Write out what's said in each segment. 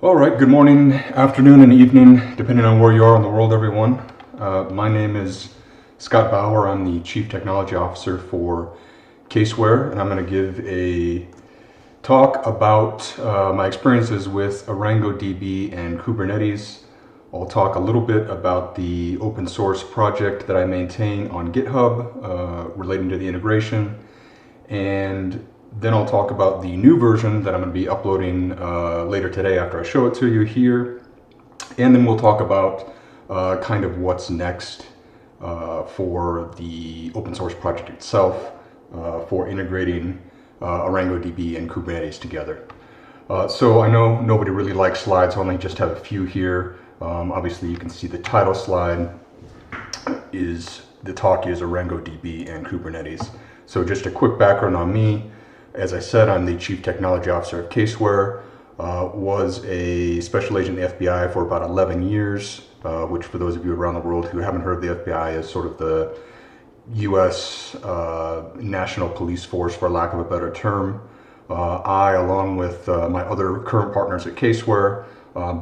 All right, good morning, afternoon, and evening, depending on where you are in the world, everyone. My name is Scott Baugher. I'm the Chief Technology Officer for Kaseware, and I'm going to give a talk about my experiences with Arango Db and Kubernetes. I'll talk a little bit about the open source project that I maintain on GitHub relating to the integration, and then I'll talk about the new version that I'm going to be uploading later today after I show it to you here. And then we'll talk about kind of what's next for the open source project itself for integrating Arango Db and Kubernetes together. So I know nobody really likes slides, so I only just have a few here. Obviously you can see the title slide is, the talk is Arango Db and Kubernetes. So just a quick background on me. As I said, I'm the Chief Technology Officer of Kaseware, was a special agent in the FBI for about 11 years, which for those of you around the world who haven't heard of the FBI is sort of the US national police force, for lack of a better term. I, along with my other current partners at Kaseware,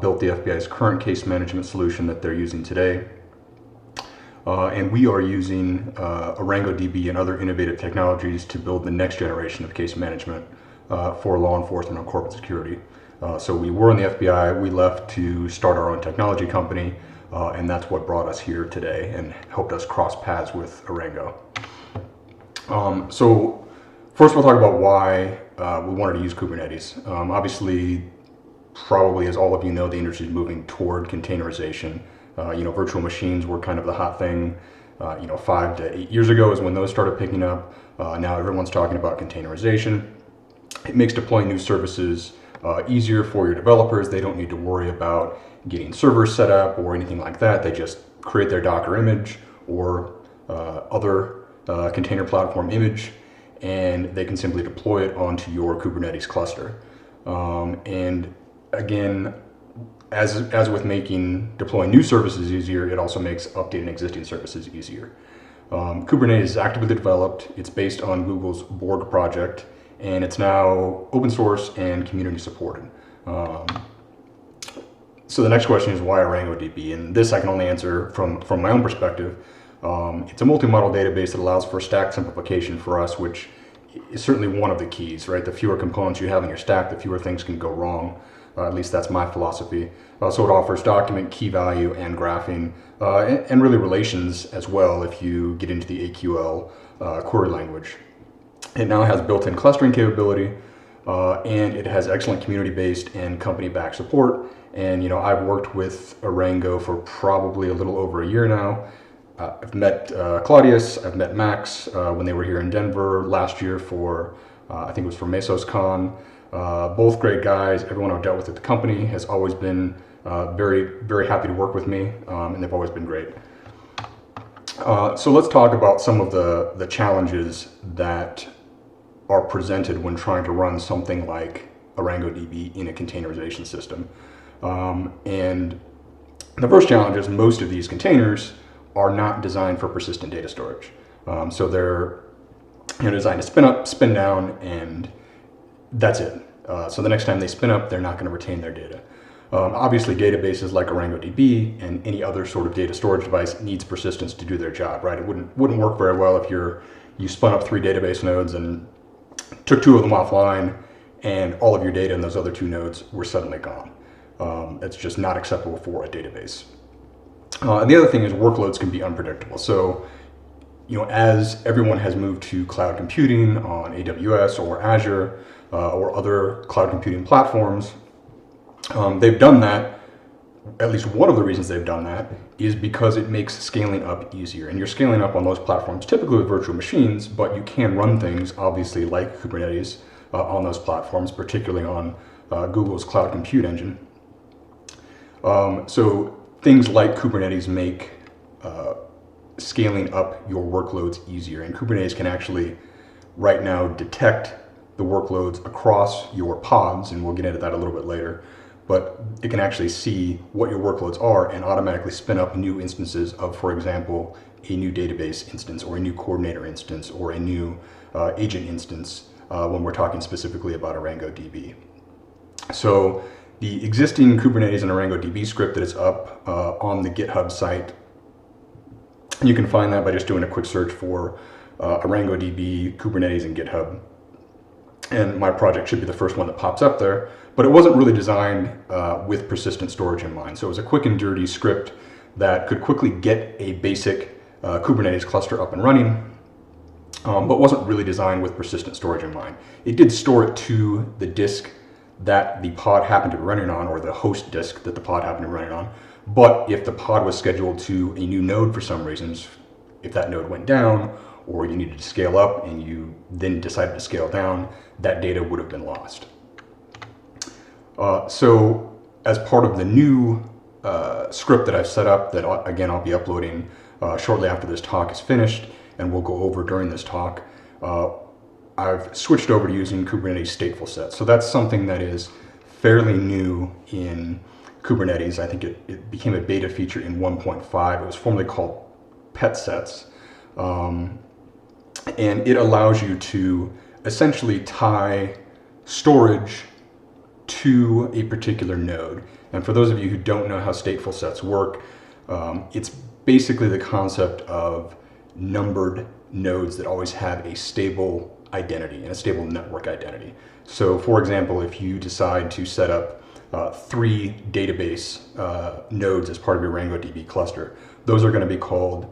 built the FBI's current case management solution that they're using today. And we are using Arango Db and other innovative technologies to build the next generation of case management for law enforcement and corporate security. So we were in the FBI, we left to start our own technology company, and that's what brought us here today and helped us cross paths with Arango. So first we'll talk about why we wanted to use Kubernetes. Obviously, probably as all of you know, the industry is moving toward containerization. Virtual machines were kind of the hot thing, 5 to 8 years ago is when those started picking up. Now everyone's talking about containerization. It makes deploying new services easier for your developers. They don't need to worry about getting servers set up or anything like that. They just create their Docker image or other container platform image, and they can simply deploy it onto your Kubernetes cluster. And again, as with making deploying new services easier, it also makes updating existing services easier. Kubernetes is actively developed. It's based on Google's Borg project, and it's now open source and community supported. So the next question is why Arango Db? And this I can only answer from my own perspective. It's a multi-model database that allows for stack simplification for us, which is certainly one of the keys, right? The fewer components you have in your stack, the fewer things can go wrong. At least that's my philosophy. So it offers document, key value, and graphing, and really relations as well if you get into the AQL query language. It now has built-in clustering capability, and it has excellent community-based and company-backed support. And I've worked with Arango for probably a little over a year now. I've met Claudius, I've met Max when they were here in Denver last year for, I think it was for MesosCon. Both great guys. Everyone I've dealt with at the company has always been very, very happy to work with me, and they've always been great. So let's talk about some of the challenges that are presented when trying to run something like Arango Db in a containerization system. And the first challenge is most of these containers are not designed for persistent data storage. So they're designed to spin up, spin down, and that's it. So the next time they spin up, they're not going to retain their data. Obviously, databases like Arango Db and any other sort of data storage device needs persistence to do their job, right? It wouldn't work very well if you spun up 3 database nodes and took 2 of them offline, and all of your data in those other 2 nodes were suddenly gone. It's just not acceptable for a database. And the other thing is workloads can be unpredictable. So, as everyone has moved to cloud computing on AWS or Azure or other cloud computing platforms, they've done that. At least one of the reasons they've done that is because it makes scaling up easier. And you're scaling up on those platforms typically with virtual machines, but you can run things obviously like Kubernetes on those platforms, particularly on Google's cloud compute engine. So things like Kubernetes make scaling up your workloads easier, and Kubernetes can actually right now detect the workloads across your pods, and we'll get into that a little bit later, but it can actually see what your workloads are and automatically spin up new instances of, for example, a new database instance or a new coordinator instance or a new agent instance when we're talking specifically about Arango Db. So the existing Kubernetes and Arango DB script that is up on the GitHub site. You can find that by just doing a quick search for Arango DB, Kubernetes, and GitHub. And my project should be the first one that pops up there. But it wasn't really designed with persistent storage in mind. So it was a quick and dirty script that could quickly get a basic Kubernetes cluster up and running, but wasn't really designed with persistent storage in mind. It did store it to the disk that the pod happened to be running on, or the host disk that the pod happened to be running on. But if the pod was scheduled to a new node for some reasons, if that node went down, or you needed to scale up and you then decided to scale down, that data would have been lost. So as part of the new script that I've set up, that again I'll be uploading shortly after this talk is finished, and we'll go over during this talk, I've switched over to using Kubernetes stateful sets. So that's something that is fairly new in Kubernetes. I think it became a beta feature in 1.5. It was formerly called pet sets. And it allows you to essentially tie storage to a particular node. And for those of you who don't know how stateful sets work, it's basically the concept of numbered nodes that always have a stable identity and a stable network identity. So for example, if you decide to set up 3 database nodes as part of your Arango DB cluster, those are going to be called,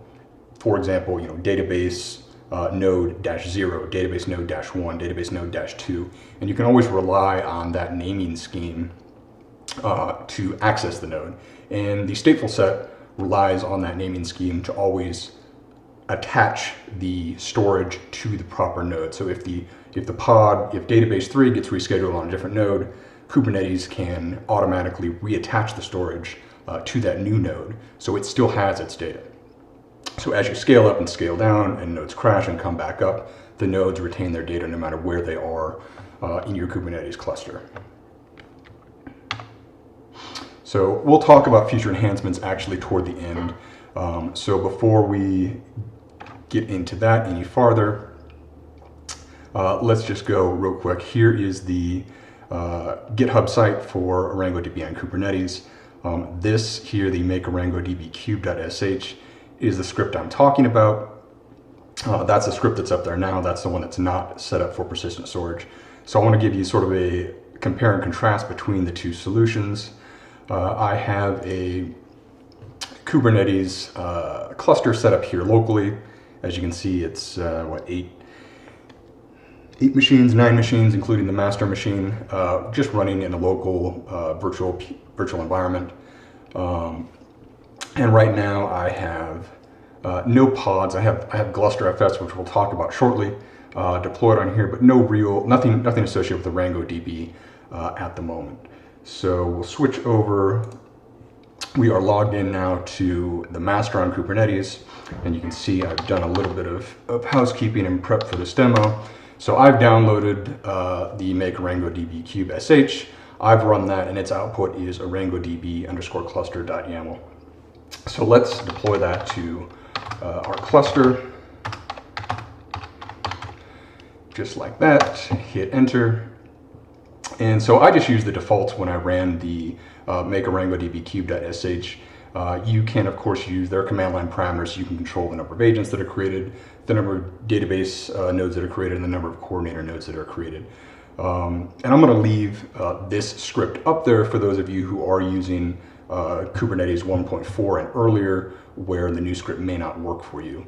for example, database node -0, database node -1, database node -2, and you can always rely on that naming scheme to access the node. And the stateful set relies on that naming scheme to always attach the storage to the proper node. So if database 3 gets rescheduled on a different node, Kubernetes can automatically reattach the storage to that new node, so it still has its data. So as you scale up and scale down and nodes crash and come back up, the nodes retain their data no matter where they are in your Kubernetes cluster. So we'll talk about future enhancements actually toward the end. So before we get into that any farther, let's just go real quick. Here is the GitHub site for Arango DB on Kubernetes. This here, the make Arango DB cube.sh, is the script I'm talking about. That's the script that's up there now. That's the one that's not set up for persistent storage. So I want to give you sort of a compare and contrast between the two solutions. I have a Kubernetes cluster set up here locally. As you can see, it's eight machines, 9 machines, including the master machine, just running in a local virtual environment. And right now I have no pods. I have GlusterFS, which we'll talk about shortly, deployed on here, but nothing associated with Arango DB at the moment. So we'll switch over. We are logged in now to the master on Kubernetes, and you can see I've done a little bit of housekeeping and prep for this demo. So I've downloaded the make Arango DB cube sh. I've run that, and its output is ArangoDB_cluster.yaml. So let's deploy that to our cluster, just like that. Hit enter. And so I just used the defaults when I ran the make Arango DB cube.sh. You can, of course, use their command line parameters. You can control the number of agents that are created, the number of database nodes that are created, and the number of coordinator nodes that are created. And I'm going to leave this script up there for those of you who are using Kubernetes 1.4 and earlier, where the new script may not work for you.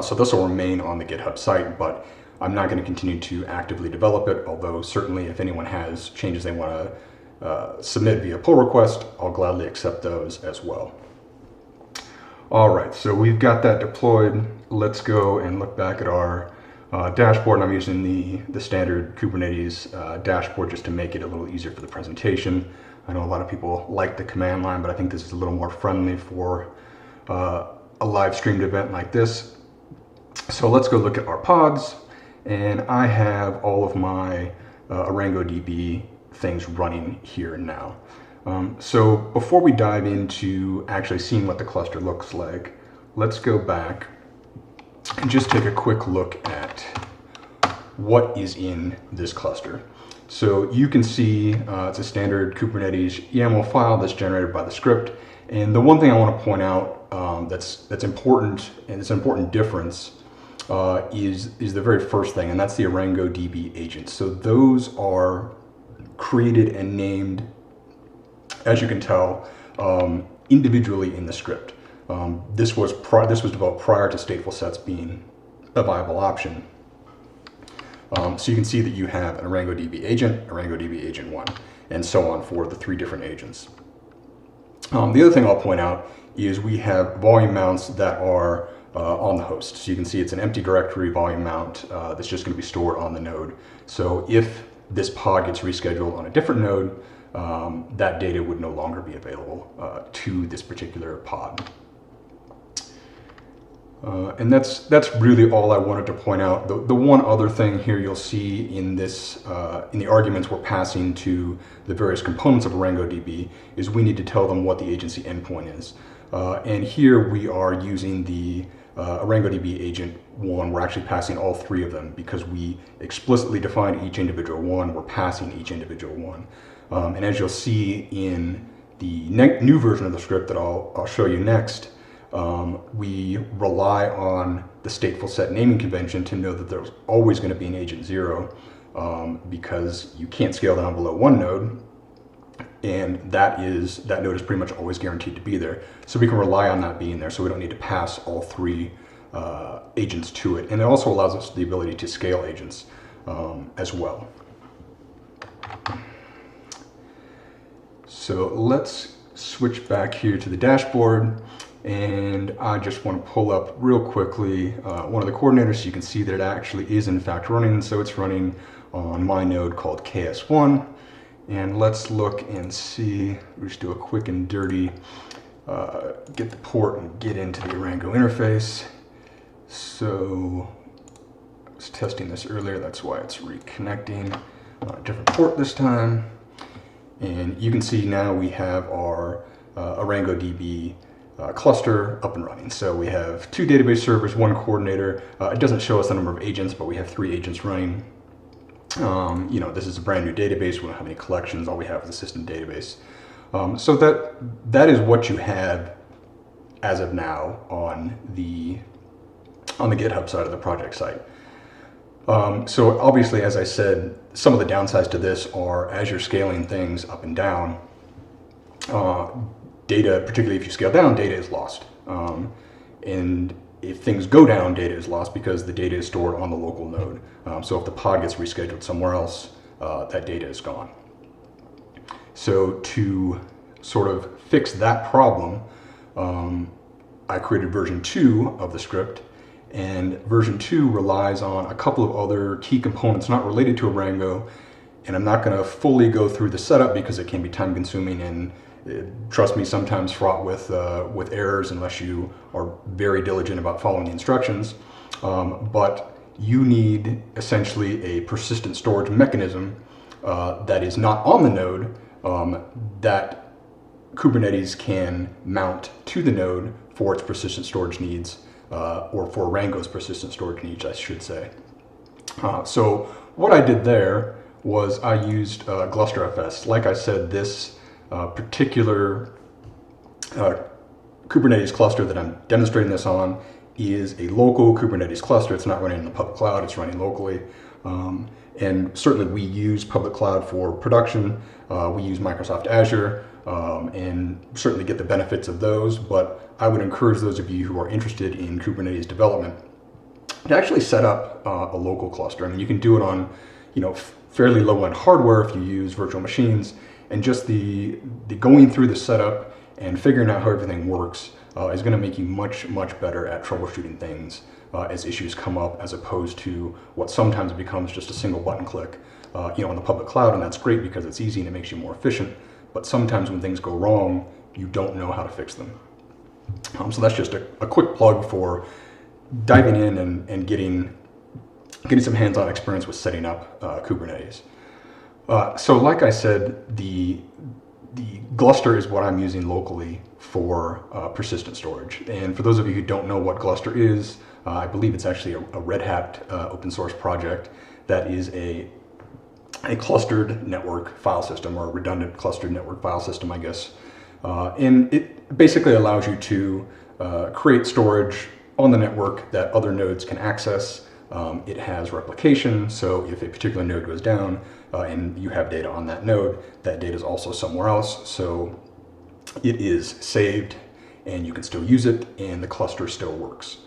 So this will remain on the GitHub site, but I'm not going to continue to actively develop it, although certainly if anyone has changes they want to submit via pull request, I'll gladly accept those as well. All right, so we've got that deployed. Let's go and look back at our dashboard. I'm using the standard Kubernetes dashboard just to make it a little easier for the presentation. I know a lot of people like the command line, but I think this is a little more friendly for a live streamed event like this. So let's go look at our pods, and I have all of my Arango DB things running here now. So before we dive into actually seeing what the cluster looks like, let's go back and just take a quick look at what is in this cluster. So you can see it's a standard Kubernetes YAML file that's generated by the script. And the one thing I want to point out that's important, and it's an important difference, is the very first thing, and that's the Arango Db Agent. So those are created and named, as you can tell, individually in the script. This was developed prior to stateful sets being a viable option. So you can see that you have an Arango Db Agent, Arango Db Agent 1, and so on for the 3 different agents. The other thing I'll point out is we have volume mounts that are on the host. So you can see it's an empty directory volume mount that's just going to be stored on the node. So if this pod gets rescheduled on a different node, that data would no longer be available to this particular pod. And that's really all I wanted to point out. The one other thing here you'll see in this in the arguments we're passing to the various components of ArangoDB is we need to tell them what the agency endpoint is. And here we are using the ArangoDB Agent 1. We're actually passing all 3 of them because we explicitly defined each individual one. We're passing each individual one. And as you'll see in the new version of the script that I'll show you next, we rely on the stateful set naming convention to know that there's always going to be an agent 0 because you can't scale down below 1 node, and that node is pretty much always guaranteed to be there. So we can rely on that being there, so we don't need to pass all 3 agents to it. And it also allows us the ability to scale agents as well. So let's switch back here to the dashboard. And I just want to pull up real quickly one of the coordinators so you can see that it actually is in fact running. So it's running on my node called KS1. And let's look and see, we'll just do a quick and dirty, get the port and get into the Arango interface. So I was testing this earlier, that's why it's reconnecting. Different port this time. And you can see now we have our ArangoDB cluster up and running. So we have 2 database servers, 1 coordinator. It doesn't show us the number of agents, but we have 3 agents running. You know, this is a brand new database. We don't have any collections. All we have is a system database. So that is what you have as of now on the GitHub side of the project site. So obviously, as I said, some of the downsides to this are as you're scaling things up and down, data, particularly if you scale down, data is lost. And if things go down, data is lost because the data is stored on the local node. So if the pod gets rescheduled somewhere else, that data is gone. So to sort of fix that problem, I created version 2 of the script. And version 2 relies on a couple of other key components not related to Arango. And I'm not going to fully go through the setup because it can be time consuming and trust me, sometimes fraught with errors unless you are very diligent about following the instructions. But you need essentially a persistent storage mechanism that is not on the node that Kubernetes can mount to the node for its persistent storage needs, or for Arango's persistent storage needs, I should say. So what I did there was I used GlusterFS. Like I said, this particular Kubernetes cluster that I'm demonstrating this on is a local Kubernetes cluster. It's not running in the public cloud, it's running locally. And certainly we use public cloud for production. We use Microsoft Azure and certainly get the benefits of those, but I would encourage those of you who are interested in Kubernetes development to actually set up a local cluster. I mean, you can do it on, you know, fairly low-end hardware if you use virtual machines, and just the going through the setup and figuring out how everything works is going to make you much better at troubleshooting things as issues come up, as opposed to what sometimes becomes just a single button click, you know, on the public cloud. And that's great because it's easy and it makes you more efficient. But sometimes when things go wrong, you don't know how to fix them. So that's just a quick plug for diving in and getting some hands-on experience with setting up Kubernetes. So like I said, the Gluster is what I'm using locally for persistent storage. And for those of you who don't know what Gluster is, I believe it's actually a Red Hat open source project that is a a clustered network file system, or a redundant clustered network file system, I guess. And it basically allows you to create storage on the network that other nodes can access. It has replication, so if a particular node goes down and you have data on that node, that data is also somewhere else. So it is saved and you can still use it and the cluster still works.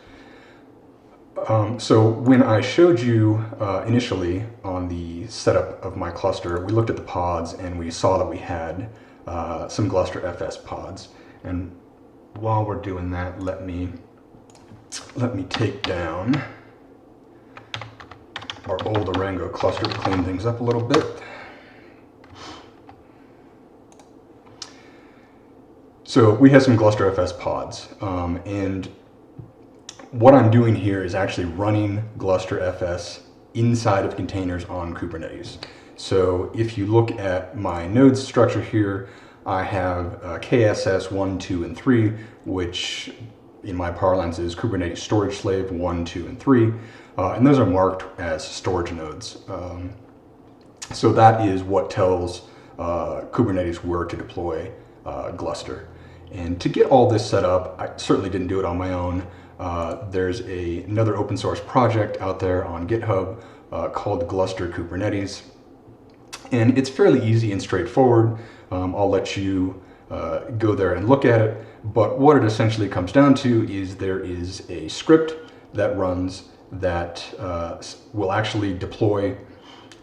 So when I showed you initially on the setup of my cluster, we looked at the pods and we saw that we had some Gluster FS pods. And while we're doing that, let me take down our old Arango cluster to clean things up a little bit. So we have some Gluster FS pods, and what I'm doing here is actually running Gluster FS inside of containers on Kubernetes. So if you look at my nodes structure here, I have KSS 1, 2, and 3, which in my parlance is Kubernetes storage slave 1, 2, and 3. And those are marked as storage nodes. So that is what tells Kubernetes where to deploy Gluster. And to get all this set up, I certainly didn't do it on my own. There's another open source project out there on GitHub called Gluster Kubernetes. And it's fairly easy and straightforward. I'll let you go there and look at it. But what it essentially comes down to is there is a script that runs that will actually deploy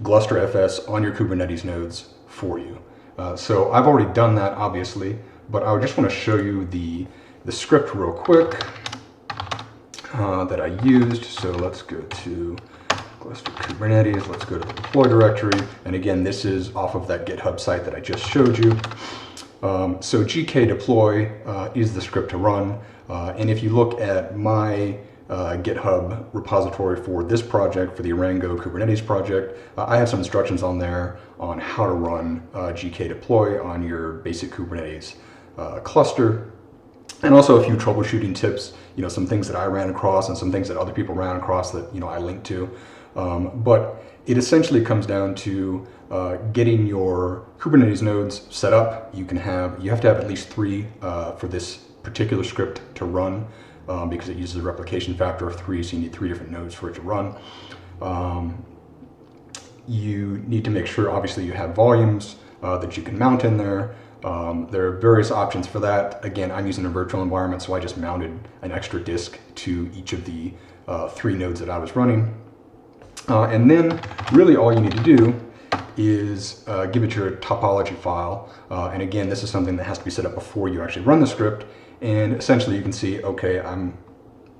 Gluster FS on your Kubernetes nodes for you. So I've already done that, obviously, but I just want to show you the script real quick that I used. So let's go to Gluster Kubernetes, let's go to the deploy directory. And again, this is off of that GitHub site that I just showed you. So GK deploy is the script to run. And if you look at my GitHub repository for this project, for the Arango Kubernetes project, I have some instructions on there on how to run GK deploy on your basic Kubernetes cluster. And also a few troubleshooting tips, some things that I ran across and some things that other people ran across that, I linked to. But it essentially comes down to getting your Kubernetes nodes set up. You have to have at least 3 for this particular script to run because it uses a replication factor of 3, so you need 3 different nodes for it to run. You need to make sure, obviously, you have volumes that you can mount in there. There are various options for that. Again, I'm using a virtual environment, so I just mounted an extra disk to each of the 3 nodes that I was running. And then really all you need to do is give it your topology file. And again, this is something that has to be set up before you actually run the script. And essentially you can see, okay, I'm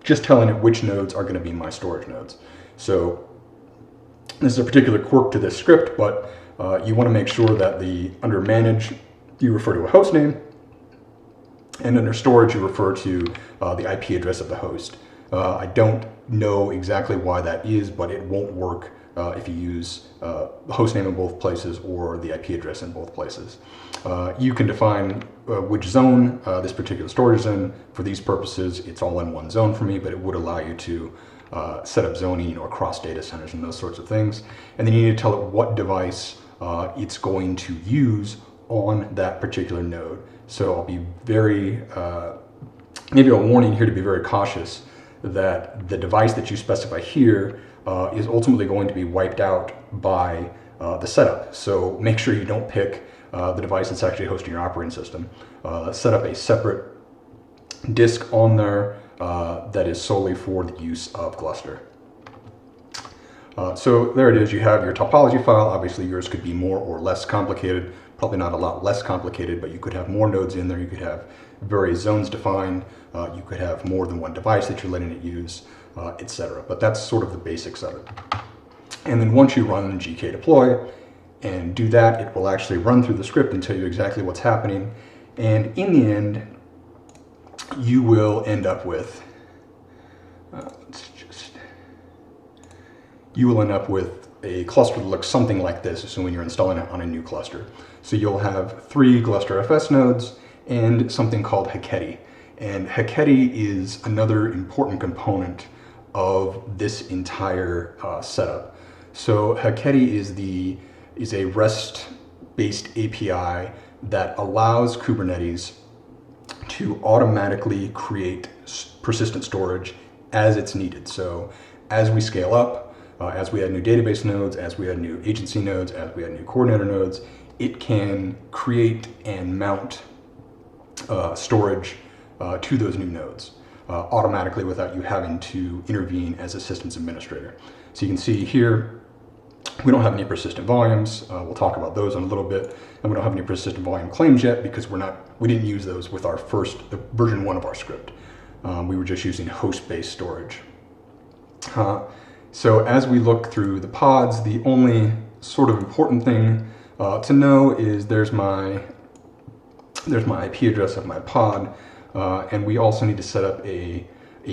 just telling it which nodes are going to be my storage nodes. So this is a particular quirk to this script, but you want to make sure that under manage, you refer to a host name, and under storage, you refer to the IP address of the host. I don't know exactly why that is, but it won't work if you use the host name in both places or the IP address in both places. You can define which zone this particular storage is in. For these purposes, it's all in one zone for me, but it would allow you to set up zoning across data centers and those sorts of things. And then you need to tell it what device it's going to use on that particular node. So I'll be very, maybe a warning here to be very cautious that the device that you specify here is ultimately going to be wiped out by the setup. So make sure you don't pick the device that's actually hosting your operating system. Set up a separate disk on there that is solely for the use of Gluster. So there it is, you have your topology file. Obviously yours could be more or less complicated, probably not a lot less complicated, but you could have more nodes in there, you could have various zones defined, you could have more than one device that you're letting it use, etc. But that's sort of the basics of it. And then once you run GK deploy and do that, it will actually run through the script and tell you exactly what's happening. And in the end, you will end up with, you will end up with a cluster that looks something like this, assuming you're installing it on a new cluster. So you'll have 3 Gluster FS nodes and something called Heketi. And Heketi is another important component of this entire setup. So Heketi is the is a REST-based API that allows Kubernetes to automatically create persistent storage as it's needed. So as we scale up, as we add new database nodes, as we add new agency nodes, as we add new coordinator nodes, it can create and mount storage to those new nodes automatically without you having to intervene as a systems administrator. So you can see here, we don't have any persistent volumes. We'll talk about those in a little bit. And we don't have any persistent volume claims yet because we didn't use those with our version 1 of our script. We were just using host-based storage. So as we look through the pods, the only sort of important thing to know is there's my IP address of my pod, and we also need to set up a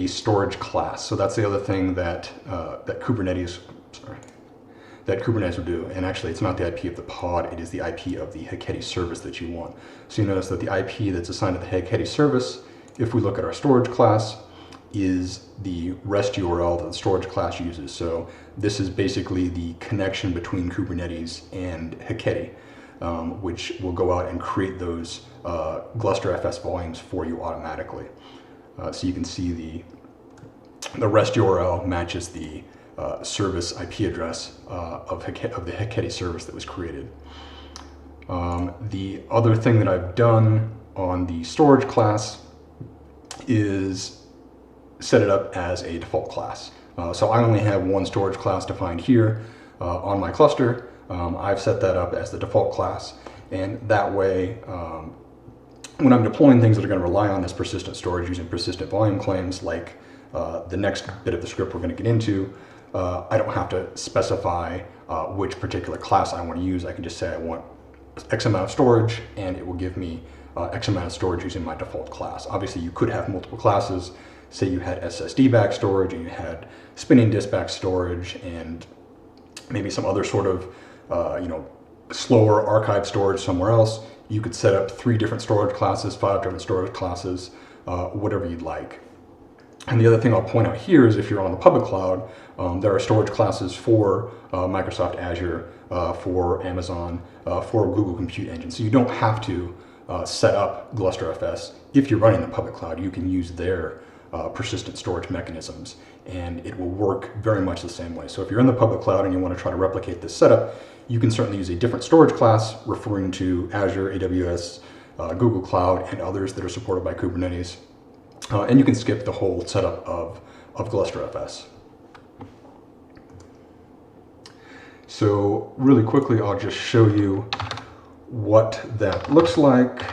storage class. So that's the other thing that Kubernetes will do. And actually, it's not the IP of the pod; it is the IP of the Heketi service that you want. So you notice that the IP that's assigned to the Heketi service, if we look at our storage class, is the REST URL that the storage class uses. So this is basically the connection between Kubernetes and Heketi, which will go out and create those GlusterFS volumes for you automatically. So you can see the REST URL matches the service IP address of the Heketi service that was created. The other thing that I've done on the storage class is set it up as a default class. So I only have one storage class defined here on my cluster. I've set that up as the default class, and that way when I'm deploying things that are going to rely on this persistent storage using persistent volume claims, like the next bit of the script we're going to get into, I don't have to specify which particular class I want to use. I can just say I want X amount of storage, and it will give me X amount of storage using my default class. Obviously, you could have multiple classes. Say you had SSD back storage, and you had spinning disk back storage, and maybe some other sort of slower archive storage somewhere else. You could set up 3 different storage classes, 5 different storage classes, whatever you'd like. And the other thing I'll point out here is if you're on the public cloud, there are storage classes for Microsoft Azure, for Amazon, for Google Compute Engine. So you don't have to set up GlusterFS. If you're running the public cloud, you can use their persistent storage mechanisms, and it will work very much the same way. So if you're in the public cloud and you want to try to replicate this setup, you can certainly use a different storage class referring to Azure, AWS, Google Cloud, and others that are supported by Kubernetes. And you can skip the whole setup of GlusterFS. So really quickly, I'll just show you what that looks like.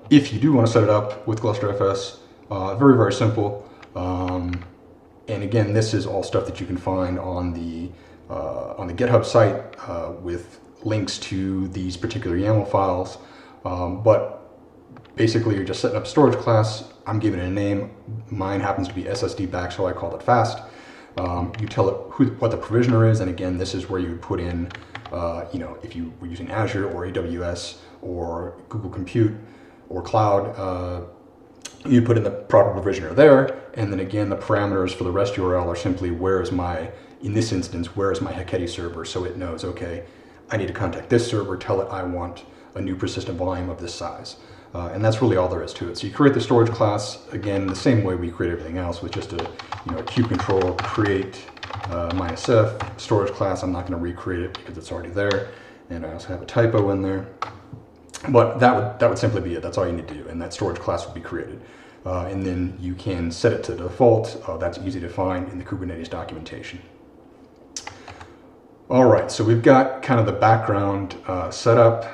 If you do want to set it up with GlusterFS, very, very simple. And again, this is all stuff that you can find on the GitHub site with links to these particular YAML files. But basically, you're just setting up a storage class. I'm giving it a name. Mine happens to be SSD back, so I called it fast. You tell it what the provisioner is, and again, this is where you would put in, if you were using Azure or AWS or Google Compute or Cloud, you put in the proper provisioner there, and then again, the parameters for the REST URL are simply in this instance, where is my Heketi server, so it knows, okay, I need to contact this server, tell it I want a new persistent volume of this size. And that's really all there is to it. So you create the storage class, again, the same way we create everything else, with just a kubectl create -f storage class. I'm not going to recreate it because it's already there, and I also have a typo in there. But that would simply be it. That's all you need to do, and that storage class would be created. And then you can set it to default. That's easy to find in the Kubernetes documentation. All right, so we've got kind of the background set up,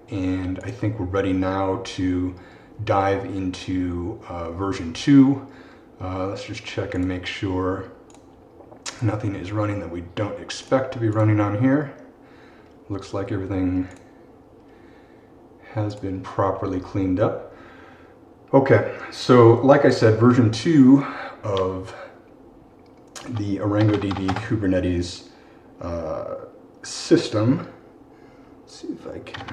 and I think we're ready now to dive into version 2. Let's just check and make sure nothing is running that we don't expect to be running on here. Looks like everything has been properly cleaned up. Okay, so like I said, version 2 of the Arango Db Kubernetes system. Let's see if I can.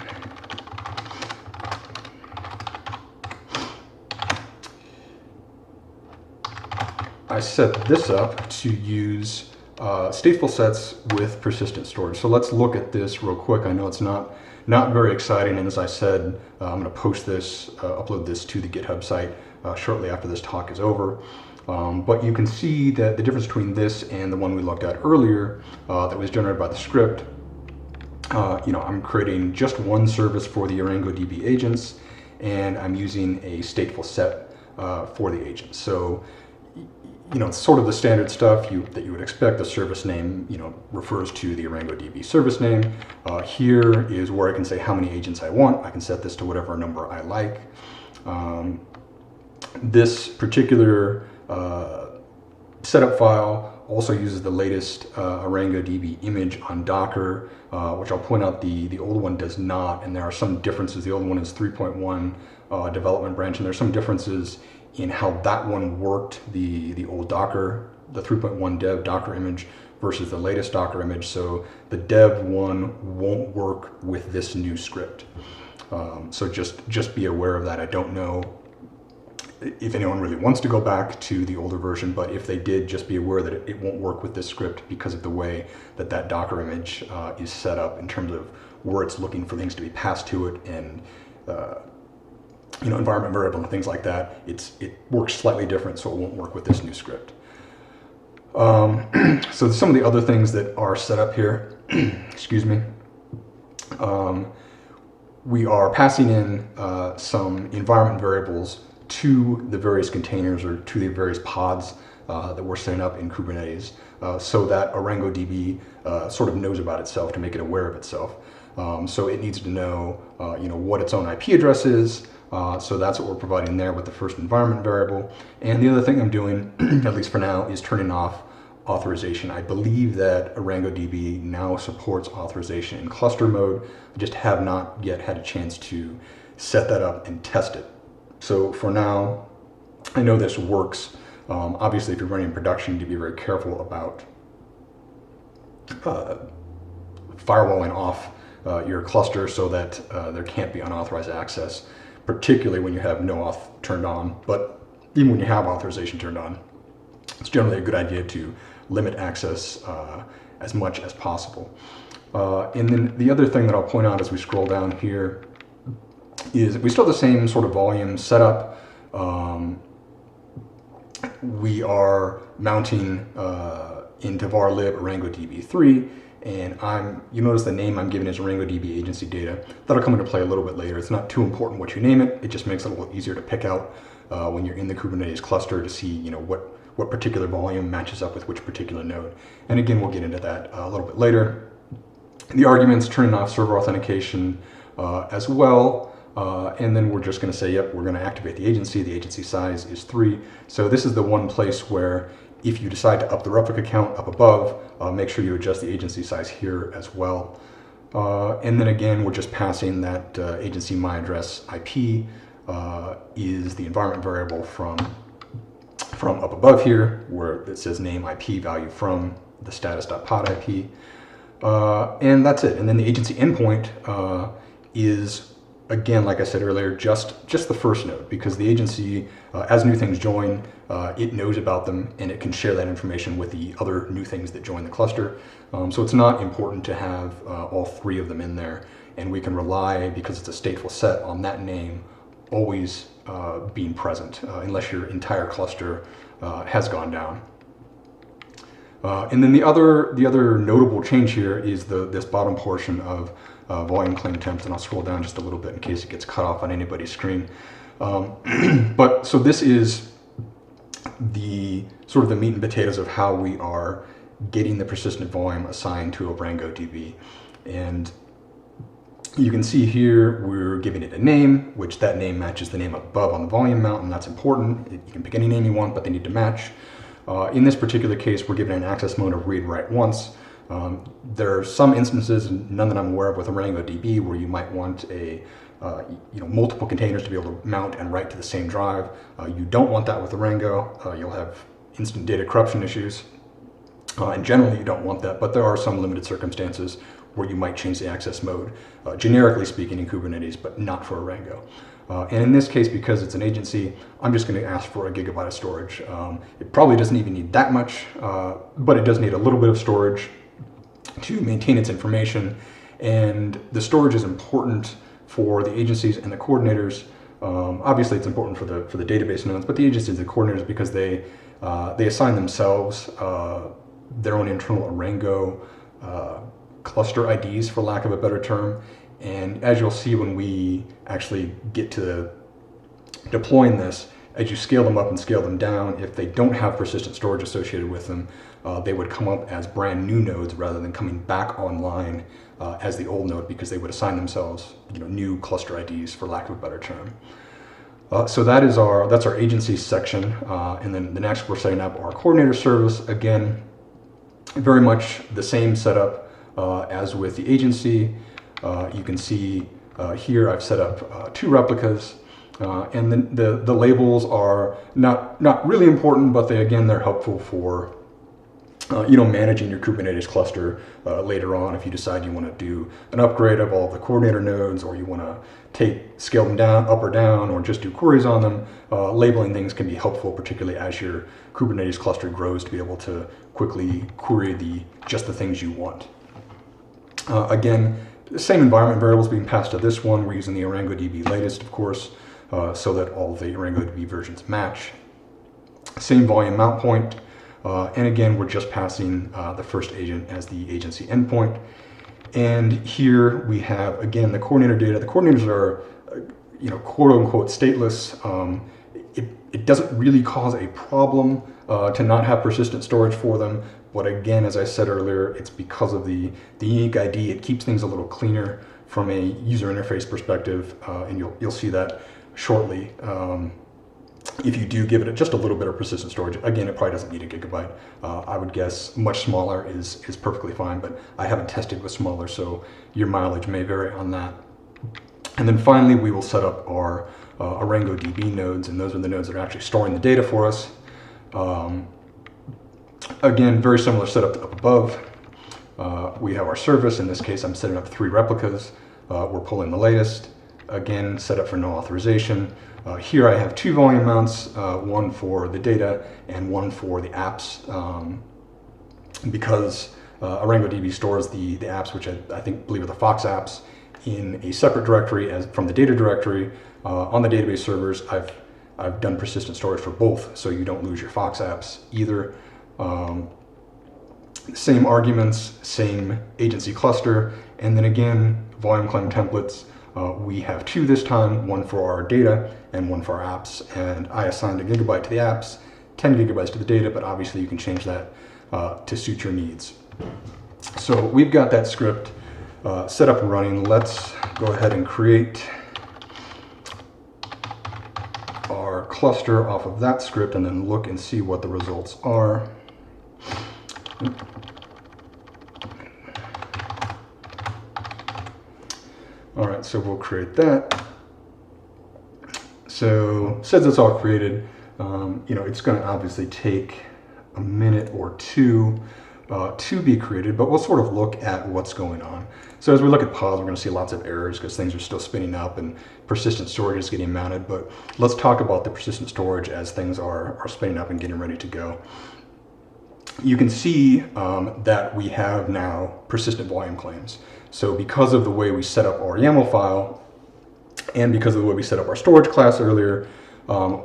I set this up to use stateful sets with persistent storage. So let's look at this real quick. I know it's not very exciting, and as I said, I'm going to post this, upload this to the GitHub site shortly after this talk is over. But you can see that the difference between this and the one we looked at earlier that was generated by the script, I'm creating just one service for the Arango Db agents, and I'm using a stateful set for the agents. So, it's sort of the standard stuff that you would expect. The service name, refers to the Arango Db service name. Here is where I can say how many agents I want. I can set this to whatever number I like. This particular setup file also uses the latest Arango Db image on Docker, which I'll point out the old one does not, and there are some differences. The old one is 3.1 development branch, and there's some differences in how that one worked, the old Docker, the 3.1 dev Docker image versus the latest Docker image. So the dev one won't work with this new script. So just be aware of that. I don't know if anyone really wants to go back to the older version, but if they did, just be aware that it won't work with this script because of the way that Docker image is set up in terms of where it's looking for things to be passed to it, and environment variable and things like that. It works slightly different, so it won't work with this new script. So some of the other things that are set up here, excuse me, we are passing in some environment variables to the various containers or to the various pods that we're setting up in Kubernetes, so that Arango Db sort of knows about itself, to make it aware of itself. So it needs to know, what its own IP address is. So that's what we're providing there with the first environment variable. And the other thing I'm doing, at least for now, is turning off authorization. I believe that Arango Db now supports authorization in cluster mode. I just have not yet had a chance to set that up and test it. So for now, I know this works. Obviously, if you're running in production, you need to be very careful about firewalling off your cluster so that there can't be unauthorized access, particularly when you have no auth turned on. But even when you have authorization turned on, it's generally a good idea to limit access as much as possible. And then the other thing that I'll point out as we scroll down here is we still have the same sort of volume setup. We are mounting into varlib Arango DB3, and you notice the name I'm giving is Arango Db agency data. That'll come into play a little bit later. It's not too important what you name it. It just makes it a little easier to pick out when you're in the Kubernetes cluster to see, what particular volume matches up with which particular node. And again, we'll get into that a little bit later. The arguments, turning off server authentication as well. And then we're just going to say, yep, we're going to activate the agency. The agency size is 3. So this is the one place where if you decide to up the replica count up above, make sure you adjust the agency size here as well. And then again, we're just passing that agency my address IP is the environment variable from up above here, where it says name IP value from the status.pod IP. And that's it. And then the agency endpoint is, again, like I said earlier, just the first node, because the agency, as new things join, it knows about them and it can share that information with the other new things that join the cluster. So it's not important to have all 3 of them in there, and we can rely, because it's a stateful set, on that name always being present, unless your entire cluster has gone down. And then the other notable change here is this bottom portion of volume claim temps, and I'll scroll down just a little bit in case it gets cut off on anybody's screen. But so this is the sort of the meat and potatoes of how we are getting the persistent volume assigned to Arango Db. And you can see here we're giving it a name, which that name matches the name above on the volume mount, and that's important. You can pick any name you want, but they need to match. In this particular case, we're given an access mode of read write once. There are some instances, none that I'm aware of, with Arango Db, where you might want multiple containers to be able to mount and write to the same drive. You don't want that with Arango. You'll have instant data corruption issues, and generally you don't want that. But there are some limited circumstances where you might change the access mode, generically speaking, in Kubernetes, but not for Arango. And in this case, because it's an agency, I'm just going to ask for a gigabyte of storage. It probably doesn't even need that much, but it does need a little bit of storage to maintain its information. And the storage is important for the agencies and the coordinators. Obviously, it's important for the database nodes, but the agencies and the coordinators, because they assign themselves their own internal Arango cluster IDs, for lack of a better term. And as you'll see when we actually get to deploying this, as you scale them up and scale them down, if they don't have persistent storage associated with them, they would come up as brand new nodes rather than coming back online as the old node, because they would assign themselves, new cluster IDs, for lack of a better term. So that's our agency section, and then the next we're setting up our coordinator service. Again, very much the same setup as with the agency. You can see here I've set up 2 replicas, and then the labels are not really important, but they're helpful for managing your Kubernetes cluster later on if you decide you want to do an upgrade of all of the coordinator nodes, or you want to scale them down, up or down, or just do queries on them. Labeling things can be helpful, particularly as your Kubernetes cluster grows, to be able to quickly query just the things you want. Again, the same environment variables being passed to this one. We're using the Arango Db latest, of course, so that all the Arango Db versions match. Same volume mount point. And again, we're just passing the first agent as the agency endpoint. And here we have, again, the coordinator data. The coordinators are, quote unquote, stateless. It doesn't really cause a problem to not have persistent storage for them. But again, as I said earlier, it's because of the unique ID. It keeps things a little cleaner from a user interface perspective, and you'll see that shortly. If you do give it just a little bit of persistent storage, again, it probably doesn't need a gigabyte. I would guess much smaller is perfectly fine, but I haven't tested with smaller, so your mileage may vary on that. And then finally, we will set up our Arango Db nodes, and those are the nodes that are actually storing the data for us. Again, very similar setup up above. We have our service. In this case, I'm setting up 3 replicas. We're pulling the latest. Again, set up for no authorization. Here I have 2 volume mounts, one for the data and one for the apps, because Arango Db stores the apps, which I believe are the Fox apps, in a separate directory from the data directory. On the database servers, I've done persistent storage for both, so you don't lose your Fox apps either. Same arguments, same agency cluster, and then again, volume claim templates. We have 2 this time, one for our data and one for our apps, and I assigned a gigabyte to the apps, 10 gigabytes to the data, but obviously you can change that to suit your needs. So we've got that script set up and running. Let's go ahead and create our cluster off of that script and then look and see what the results are. All right, so we'll create that. So since it's all created, it's going to obviously take a minute or 2 to be created, but we'll sort of look at what's going on. So as we look at pods, we're going to see lots of errors because things are still spinning up and persistent storage is getting mounted. But let's talk about the persistent storage as things are spinning up and getting ready to go. You can see that we have now persistent volume claims. So because of the way we set up our YAML file and because of the way we set up our storage class earlier,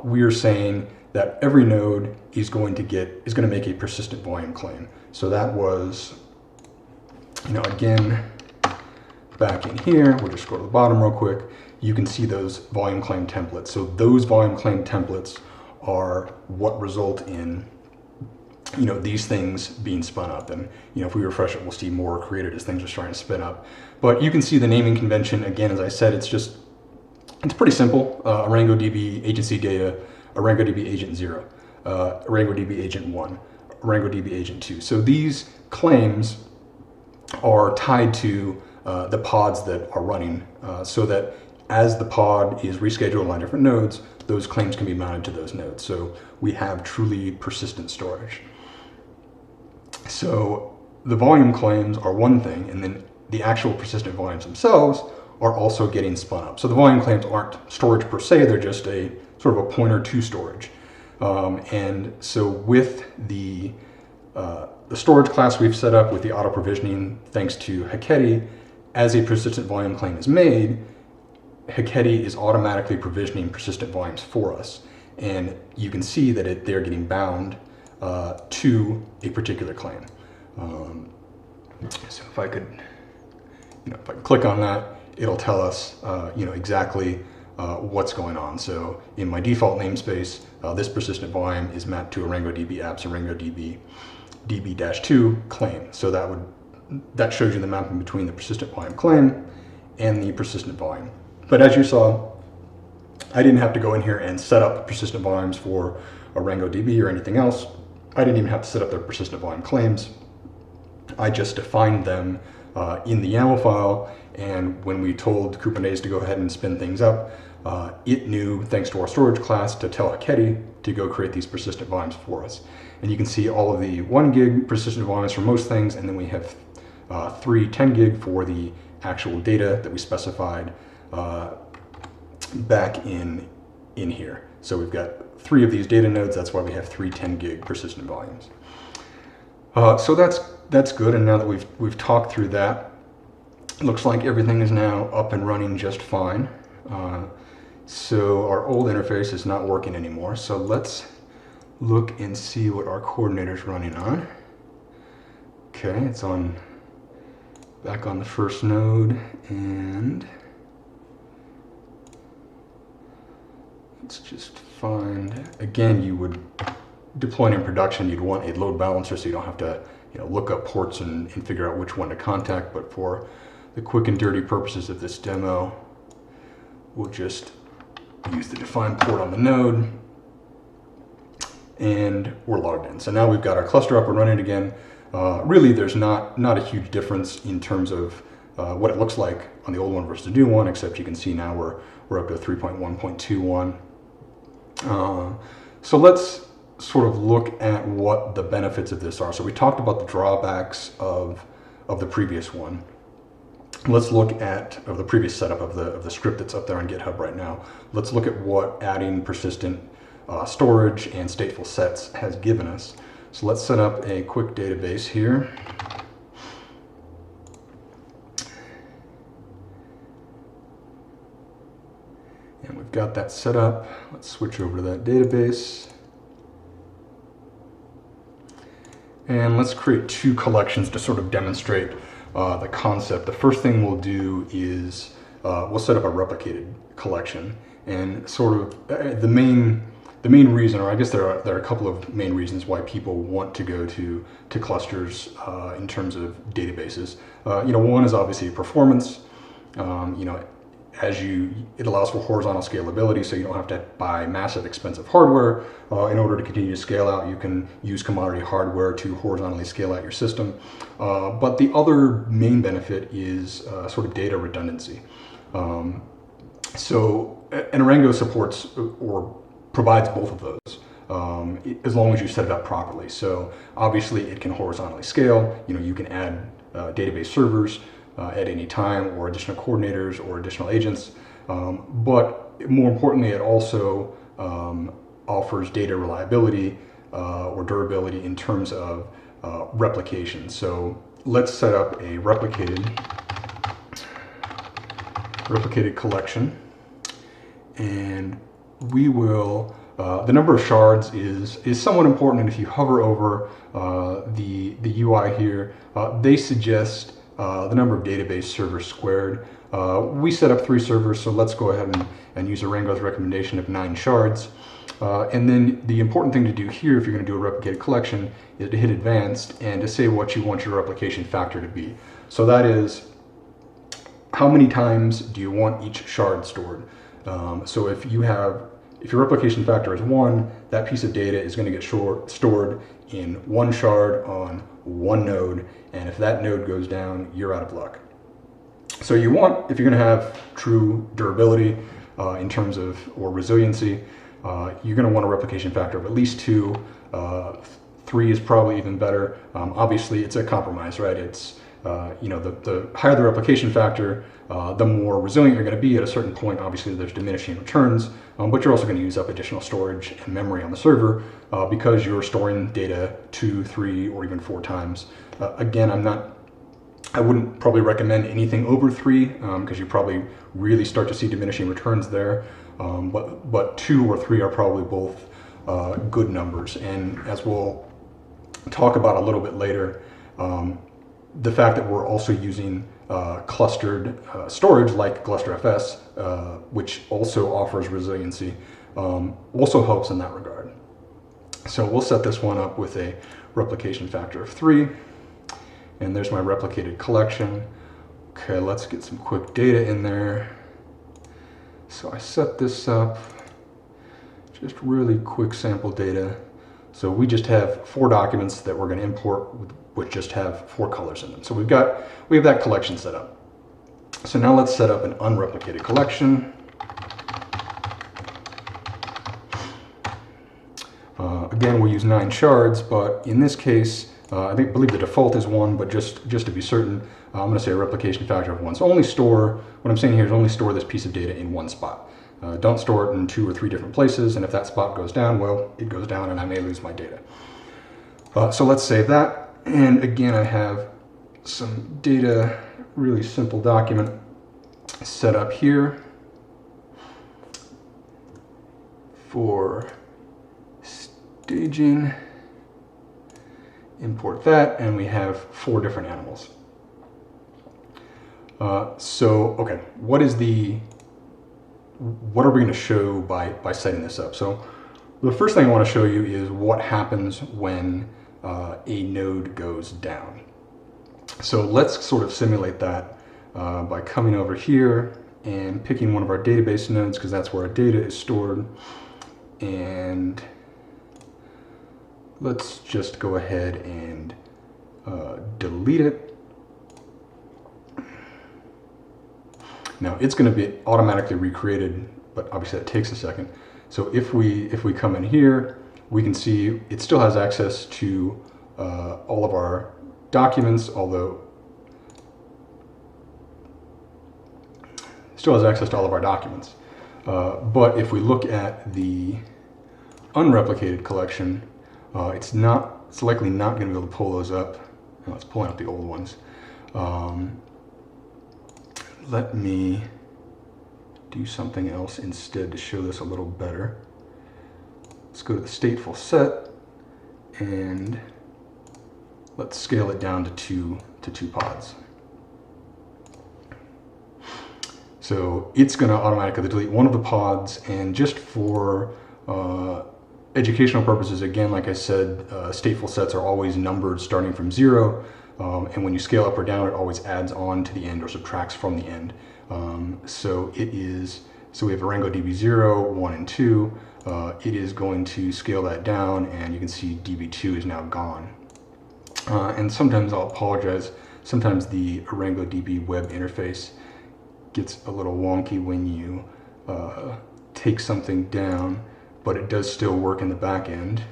we are saying that every node is going to make a persistent volume claim. So that was, again, back in here, we'll just go to the bottom real quick. You can see those volume claim templates. So those volume claim templates are what result in these things being spun up. And, if we refresh it, we'll see more created as things are starting to spin up. But you can see the naming convention. Again, as I said, it's pretty simple. Arango Db agency data, Arango Db Agent 0, Arango Db Agent 1, Arango Db Agent 2. So these claims are tied to the pods that are running, so that as the pod is rescheduled on different nodes, those claims can be mounted to those nodes. So we have truly persistent storage. So the volume claims are one thing, and then the actual persistent volumes themselves are also getting spun up. So the volume claims aren't storage per se, they're just a sort of a pointer to storage. And so with the storage class we've set up with the auto provisioning, thanks to Heketi, as a persistent volume claim is made, Heketi is automatically provisioning persistent volumes for us. And you can see that they're getting bound to a particular claim. So if I could, if I click on that, it'll tell us, exactly what's going on. So in my default namespace, this persistent volume is mapped to Arango Db apps Arango Db db-2 claim. So that shows you the mapping between the persistent volume claim and the persistent volume. But as you saw, I didn't have to go in here and set up persistent volumes for Arango Db or anything else. I didn't even have to set up their persistent volume claims. I just defined them in the YAML file, and when we told Kubernetes to go ahead and spin things up, it knew, thanks to our storage class, to tell Heketi to go create these persistent volumes for us. And you can see all of the 1 gig persistent volumes for most things, and then we have 3 10 gig for the actual data that we specified back in here. So we've got 3 of these data nodes, that's why we have 3 10 gig persistent volumes. So that's good, and now that we've talked through that, it looks like everything is now up and running just fine. So our old interface is not working anymore, so let's look and see what our coordinator is running on. Okay, it's back on the first node, and let's just find, again, you would deploy it in production, you'd want a load balancer so you don't have to look up ports and figure out which one to contact, but for the quick and dirty purposes of this demo, we'll just use the defined port on the node, and we're logged in. So now we've got our cluster up and running again. Really, there's not a huge difference in terms of what it looks like on the old one versus the new one, except you can see now we're up to 3.1.21. So let's sort of look at what the benefits of this are. So we talked about the drawbacks of the previous one. Let's look at the previous setup of the script that's up there on GitHub right now. Let's look at what adding persistent storage and stateful sets has given us. So let's set up a quick database here. And we've got that set up. Let's switch over to that database. And let's create 2 collections to sort of demonstrate the concept. The first thing we'll do is we'll set up a replicated collection, and sort of the main reason, or I guess there are a couple of main reasons why people want to go to clusters in terms of databases. One is obviously performance. It allows for horizontal scalability, so you don't have to buy massive expensive hardware in order to continue to scale out. You can use commodity hardware to horizontally scale out your system. But the other main benefit is sort of data redundancy. And Arango supports or provides both of those as long as you set it up properly. So obviously it can horizontally scale. You can add database servers at any time, or additional coordinators or additional agents. But more importantly, it also offers data reliability or durability in terms of replication. So let's set up a replicated collection, and we will, the number of shards is somewhat important, and if you hover over the UI here, they suggest the number of database servers squared. We set up 3 servers, so let's go ahead and use Arango's recommendation of 9 shards. And then the important thing to do here, if you're going to do a replicated collection, is to hit advanced and to say what you want your replication factor to be. So that is, how many times do you want each shard stored? So if your replication factor is 1, that piece of data is going to get stored in 1 shard on 1 node, and if that node goes down, you're out of luck. So if you're going to have true durability in terms of, or resiliency, you're going to want a replication factor of at least 2. 3 is probably even better. Obviously, it's a compromise, right? It's the higher the replication factor, the more resilient you're going to be. At a certain point, obviously there's diminishing returns, but you're also going to use up additional storage and memory on the server because you're storing data 2, 3, or even 4 times. Again, I wouldn't probably recommend anything over 3 because you probably really start to see diminishing returns there. But 2 or 3 are probably both good numbers. And as we'll talk about a little bit later, the fact that we're also using clustered storage like GlusterFS, which also offers resiliency, also helps in that regard. So we'll set this one up with a replication factor of 3. And there's my replicated collection. Okay, let's get some quick data in there. So I set this up, just really quick sample data. So we just have 4 documents that we're going to import which just have 4 colors in them. So we have that collection set up. So now let's set up an unreplicated collection. Again, we'll use 9 shards, but in this case, I believe the default is 1, but just to be certain, I'm going to say a replication factor of 1. So only store, what I'm saying here is only store this piece of data in one spot. Don't store it in 2 or 3 different places, and if that spot goes down, well, it goes down and I may lose my data. So let's save that. And again, I have some data, really simple document set up here for staging. Import that, and we have 4 different animals. Okay, what are we going to show by setting this up? So the first thing I want to show you is what happens when a node goes down. So let's sort of simulate that by coming over here and picking one of our database nodes, because that's where our data is stored. And let's just go ahead and delete it. Now it's going to be automatically recreated, but obviously that takes a second. So if we come in here, we can see it still has access to all of our documents, although it still has access to all of our documents. But if we look at the unreplicated collection, it's likely not going to be able to pull those up. No, it's pulling up the old ones. Let me do something else instead to show this a little better. Let's go to the stateful set and let's scale it down to 2 pods. So it's going to automatically delete one of the pods, and just for educational purposes, again, like I said, stateful sets are always numbered starting from 0, and when you scale up or down, it always adds on to the end or subtracts from the end. So we have Arango Db 0, 1, and 2. It is going to scale that down, and you can see DB2 is now gone. And sometimes I'll apologize. Sometimes the Arango Db web interface gets a little wonky when you take something down, but it does still work in the back end.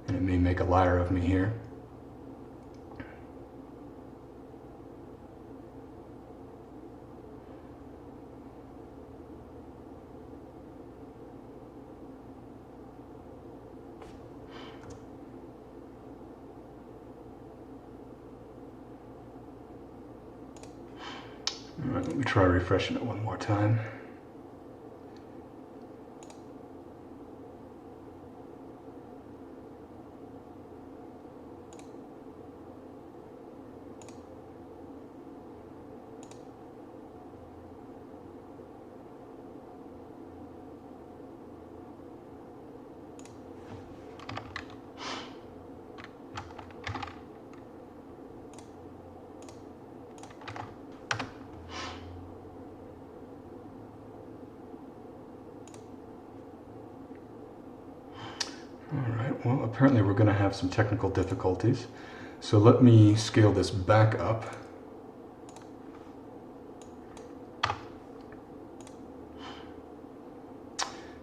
And it may make a liar of me here. All right, let me try refreshing it one more time. Alright, well apparently we're going to have some technical difficulties. So let me scale this back up.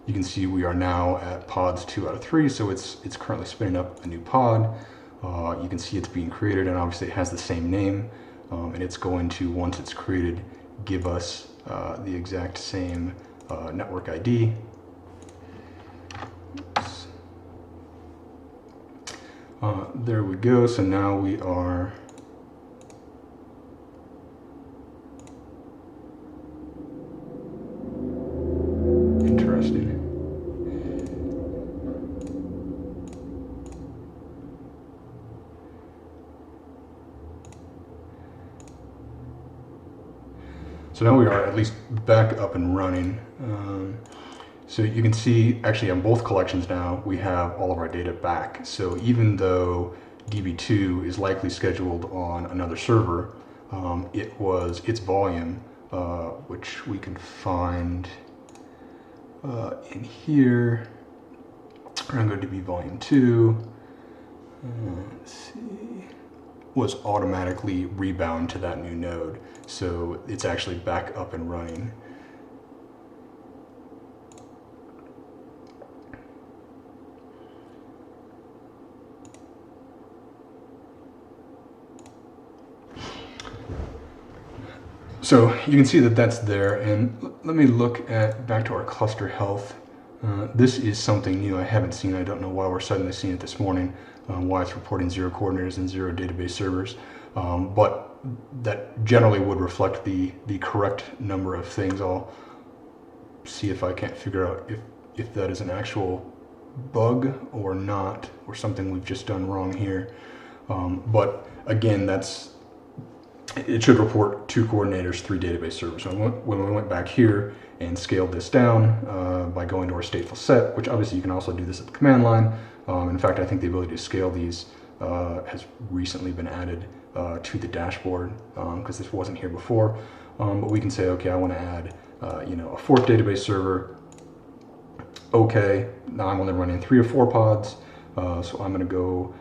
You can see we are now at pods 2 out of 3, so it's currently spinning up a new pod. You can see it's being created, and obviously it has the same name, and it's going to, once it's created, give us the exact same network ID. There we go. So now we are interesting. So now we are at least back up and running. So you can see actually on both collections now we have all of our data back. So even though DB2 is likely scheduled on another server, its volume, which we can find in here, Arango Db volume 2, let's see, was automatically rebound to that new node. So it's actually back up and running. So you can see that that's there, and let me look back to our cluster health. This is something new I haven't seen. I don't know why we're suddenly seeing it this morning, why it's reporting 0 coordinators and 0 database servers, but that generally would reflect the correct number of things. I'll see if I can't figure out if that is an actual bug or not, or something we've just done wrong here. But again, it should report 2 coordinators, 3 database servers. So when we went back here and scaled this down by going to our stateful set, which obviously you can also do this at the command line. In fact, I think the ability to scale these has recently been added to the dashboard because this wasn't here before. But we can say, okay, I want to add a 4th database server. Okay, now I'm only running 3 or 4 pods, so I'm going to go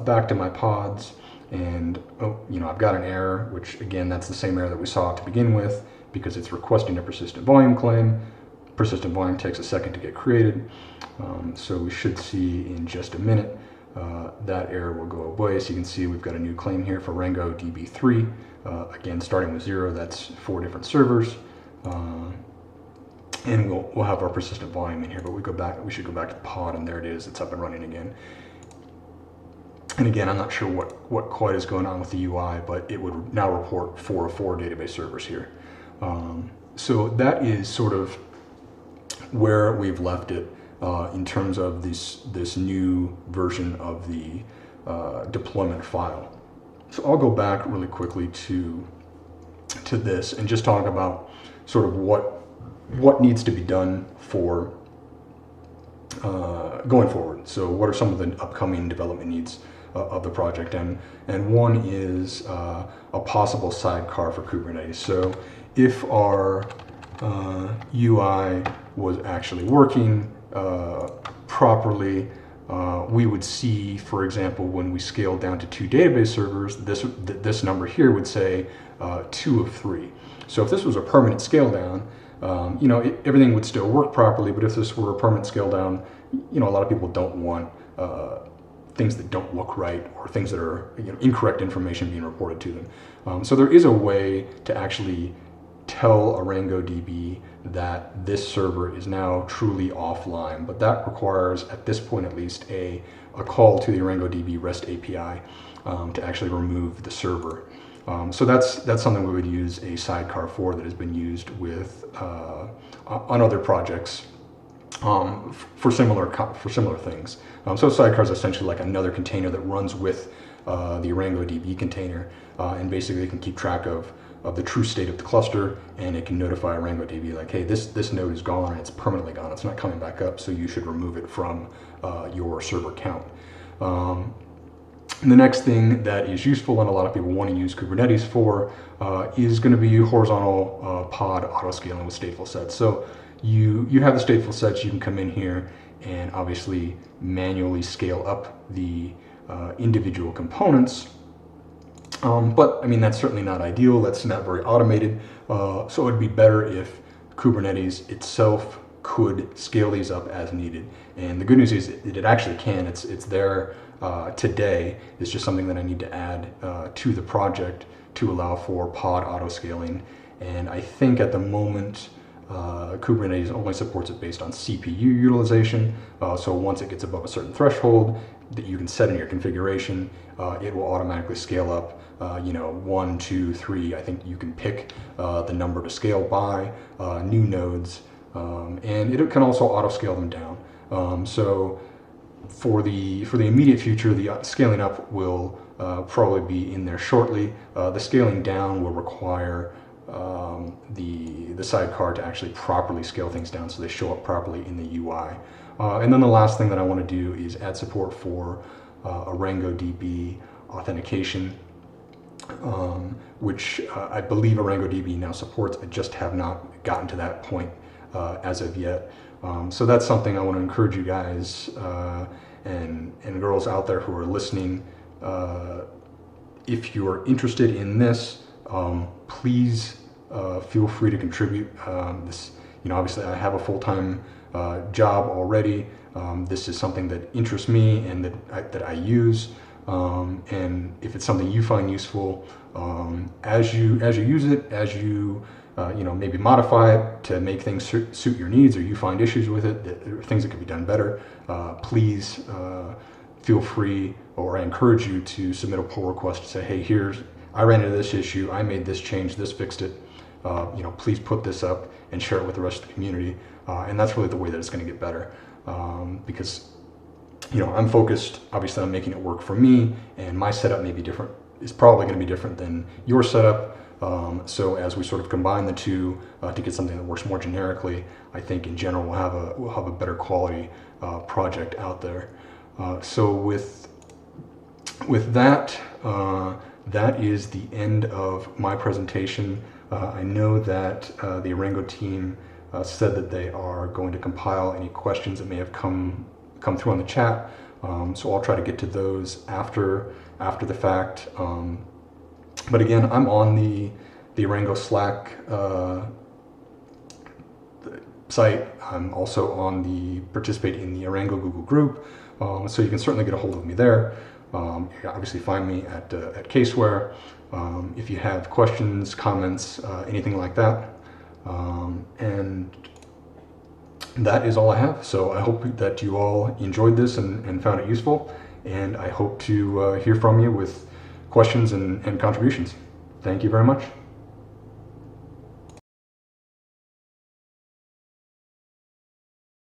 back to my pods. And I've got an error, which again, that's the same error that we saw to begin with, because it's requesting a persistent volume claim. Persistent volume takes a second to get created. So we should see in just a minute that error will go away. So you can see we've got a new claim here for Arango Db 3. Again, starting with 0, that's 4 different servers. And we'll have our persistent volume in here, but we should go back to the pod, and there it is. It's up and running again. And again, I'm not sure what quite is going on with the UI, but it would now report 4 of 4 database servers here. So that is sort of where we've left it in terms of this new version of the deployment file. So I'll go back really quickly to this and just talk about sort of what needs to be done for going forward. So what are some of the upcoming development needs of the project, and one is a possible sidecar for Kubernetes. So if our UI was actually working properly, we would see, for example, when we scale down to 2 database servers, this number here would say 2 of 3. So if this was a permanent scale down, everything would still work properly. But if this were a permanent scale down, a lot of people don't want things that don't look right, or things that are incorrect information being reported to them. So there is a way to actually tell Arango DB that this server is now truly offline, but that requires, at this point at least, a call to the Arango DB REST API to actually remove the server. So that's something we would use a sidecar for, that has been used with on other projects for similar things. So sidecar is essentially like another container that runs with the Arango DB container, and basically it can keep track of the true state of the cluster, and it can notify Arango DB like, hey, this node is gone, and it's permanently gone, it's not coming back up, so you should remove it from your server count. The next thing that is useful, and a lot of people want to use Kubernetes for, is going to be horizontal pod auto-scaling with stateful sets. So you have the stateful sets, you can come in here and obviously manually scale up the individual components. But I mean, that's certainly not ideal. That's not very automated. So it would be better if Kubernetes itself could scale these up as needed. And the good news is that it actually can. It's there today. It's just something that I need to add to the project to allow for pod auto scaling. And I think at the moment, Kubernetes only supports it based on CPU utilization. So once it gets above a certain threshold that you can set in your configuration, it will automatically scale up, 1, 2, 3. I think you can pick the number to scale by, new nodes, and it can also auto scale them down. So for the immediate future, the scaling up will probably be in there shortly. The scaling down will require the sidecar to actually properly scale things down so they show up properly in the UI. And then the last thing that I want to do is add support for Arango Db authentication, which I believe Arango Db now supports. I just have not gotten to that point as of yet. So that's something I want to encourage you guys and girls out there who are listening. If you're interested in this, please feel free to contribute. Obviously I have a full-time job already. This is something that interests me and that I use. And if it's something you find useful, as you use it, as you maybe modify it to make things suit your needs, or you find issues with it, things that could be done better, please feel free, or I encourage you to submit a pull request to say, hey, I ran into this issue, I made this change, this fixed it. Please put this up and share it with the rest of the community. And that's really the way that it's going to get better. Because I'm focused obviously on making it work for me, and my setup may be different. It's probably going to be different than your setup. So as we sort of combine the two to get something that works more generically, I think in general we'll have a better quality project out there. So with that, that is the end of my presentation. I know that the Arango team said that they are going to compile any questions that may have come through on the chat. So I'll try to get to those after the fact. But again, I'm on the Arango Slack site. I'm also participate in the Arango Google group. So you can certainly get a hold of me there. You can obviously find me at Kaseware. If you have questions, comments, anything like that. And that is all I have. So I hope that you all enjoyed this and found it useful. And I hope to hear from you with questions and contributions. Thank you very much.